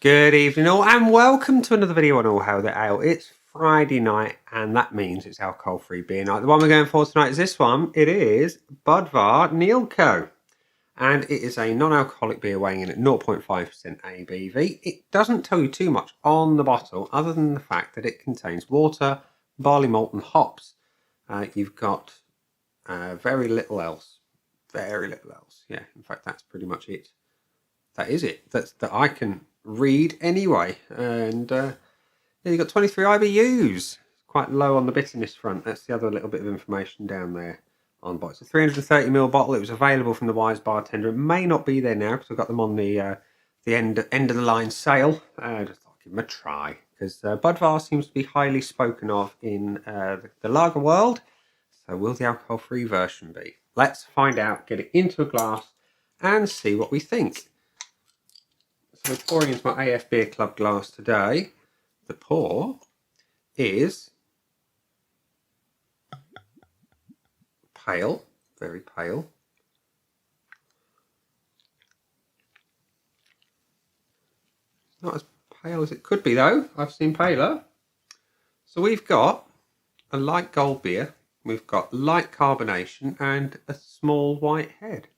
Good evening all and welcome to another video on All Hail the Ale. It's Friday night and that means it's alcohol-free beer night. The one we're going for tonight is this one. It is Budvar Nealko and it is a non-alcoholic beer weighing in at 0.5% ABV. It doesn't tell you too much on the bottle other than the fact that it contains water, barley malt and hops. You've got very little else. Very little else. Yeah, in fact that's pretty much it. That is it. That I can read anyway. And you've got 23 IBUs. Quite low on the bitterness front. That's the other little bit of information down there on the bottle. It's a 330ml bottle. It was available from the Wise Bartender. It may not be there now because I've got them on the end of the line sale. Just thought I'd give them a try because Budvar seems to be highly spoken of in the lager world. So will the alcohol-free version be? Let's find out, get it into a glass and see what we think. So we're pouring into my AF Beer Club glass today. The pour is pale, very pale. Not as pale as it could be though. I've seen paler. So we've got a light gold beer. We've got light carbonation and a small white head.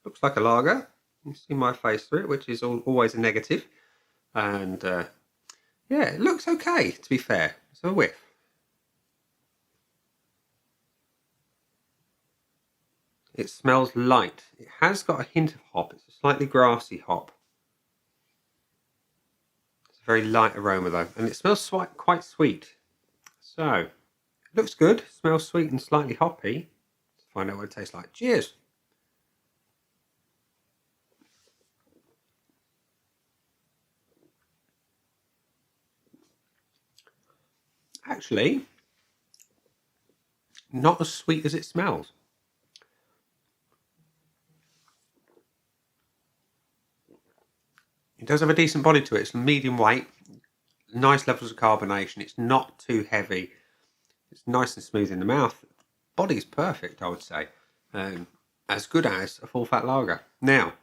Looks like a lager. You see my face through it, which is always a negative. And yeah, it looks okay, to be fair. So a whiff. It smells light. It has got a hint of hop. It's a slightly grassy hop. It's a very light aroma though. And it smells quite sweet. So, it looks good. Smells sweet and slightly hoppy. Let's find out what it tastes like. Cheers. Actually, not as sweet as it smells. It does have a decent body to it. It's medium weight, nice levels of carbonation. It's not too heavy. It's nice and smooth in the mouth. Body's perfect, I would say. As good as a full fat lager. Now,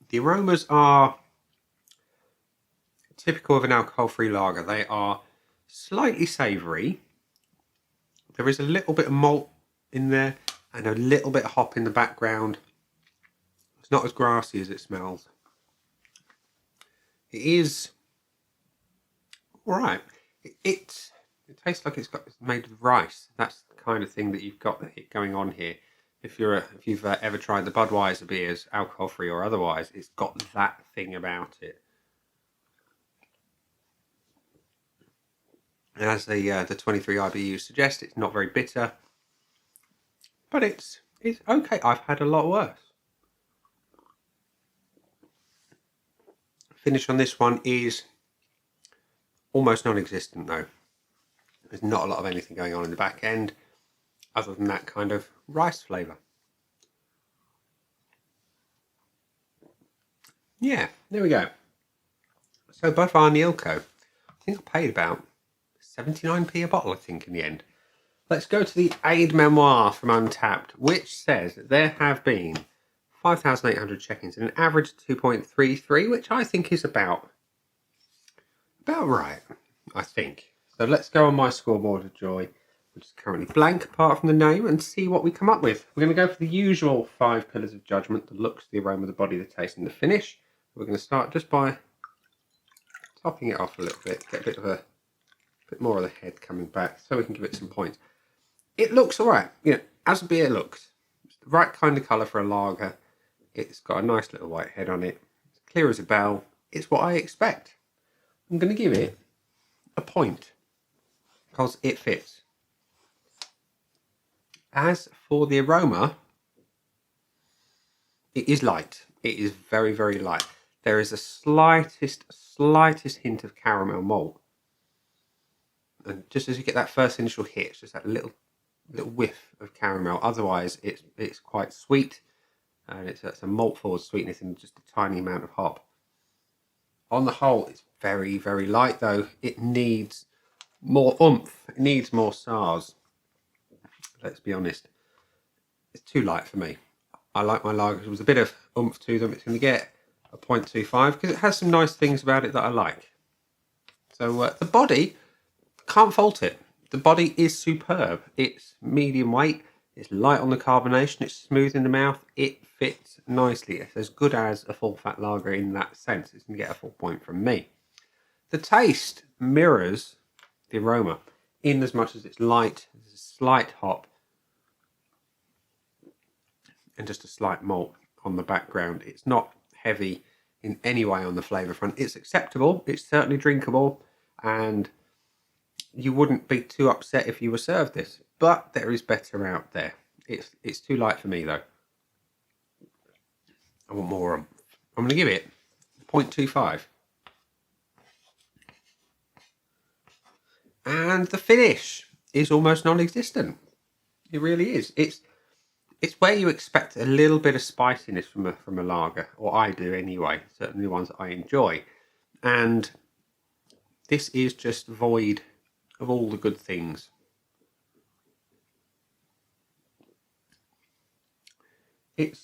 the aromas are typical of an alcohol-free lager. They are slightly savoury. There is a little bit of malt in there and a little bit of hop in the background. It's not as grassy as it smells. It is alright. It tastes like it's made of rice. That's the kind of thing that you've got going on here. If you've ever tried the Budweiser beers, alcohol-free or otherwise, it's got that thing about it. As the 23 IBUs suggest, it's not very bitter, but it's okay. I've had a lot worse. Finish on this one is almost non-existent though. There's not a lot of anything going on in the back end other than that kind of rice flavour. Yeah, there we go. So Budvar Nealko. I think I paid about 79p a bottle, I think, in the end. Let's go to the aid memoir from Untapped, which says that there have been 5,800 check-ins and an average of 2.33, which I think is about right, I think. So let's go on my scoreboard of joy, which is currently blank apart from the name, and see what we come up with. We're going to go for the usual 5 pillars of judgment: the looks, the aroma, the body, the taste, and the finish. We're going to start just by topping it off a little bit, get a bit more of the head coming back so we can give it some points. It looks alright, you know, as a beer looks. It's the right kind of colour for a lager. It's got a nice little white head on it. It's clear as a bell. It's what I expect. I'm going to give it a point because it fits. As for the aroma, it is light. It is very, very light. There is a slightest hint of caramel malt. And just as you get that first initial hit, it's just that little whiff of caramel. Otherwise, it's quite sweet, and it's a malt forward sweetness and just a tiny amount of hop. On the whole, it's very, very light though. It needs more oomph. It needs more SARS. Let's be honest. It's too light for me. I like my lagers with a bit of oomph to them. It's going to get a 0.25 because it has some nice things about it that I like. So the body, can't fault it. The body is superb. It's medium weight. It's light on the carbonation. It's smooth in the mouth. It fits nicely. It's as good as a full fat lager in that sense. It's going to get a full point from me. The taste mirrors the aroma in as much as it's light. There's a slight hop and just a slight malt on the background. It's not heavy in any way on the flavour front. It's acceptable. It's certainly drinkable, and you wouldn't be too upset if you were served this. But there is better out there. It's too light for me though. I want more. I'm going to give it 0.25. And the finish is almost non-existent. It really is. It's where you expect a little bit of spiciness from a lager, or I do anyway. Certainly the ones that I enjoy. And this is just void of all the good things. It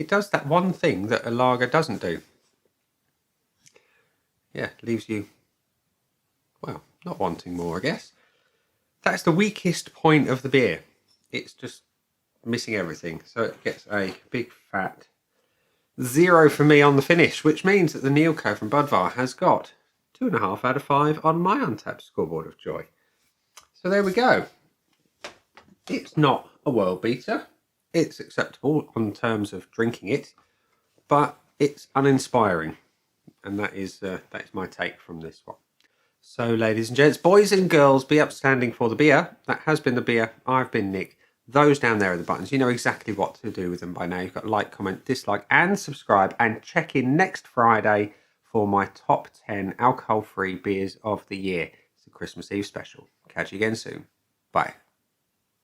does that one thing that a lager doesn't do. Yeah, leaves you, well, not wanting more, I guess. That's the weakest point of the beer. It's just missing everything. So it gets a big fat 0 for me on the finish, which means that the Nealko from Budvar has got 2.5 out of 5 on my Untapped scoreboard of joy. So there we go. It's not a world beater. It's acceptable on terms of drinking it, but it's uninspiring. And that is my take from this one. So ladies and gents, boys and girls, be upstanding for the beer. That has been the beer. I've been Nick. Those down there are the buttons. You know exactly what to do with them by now. You've got to like, comment, dislike, and subscribe. And check in next Friday for my top 10 alcohol-free beers of the year. It's a Christmas Eve special. Catch you again soon. Bye.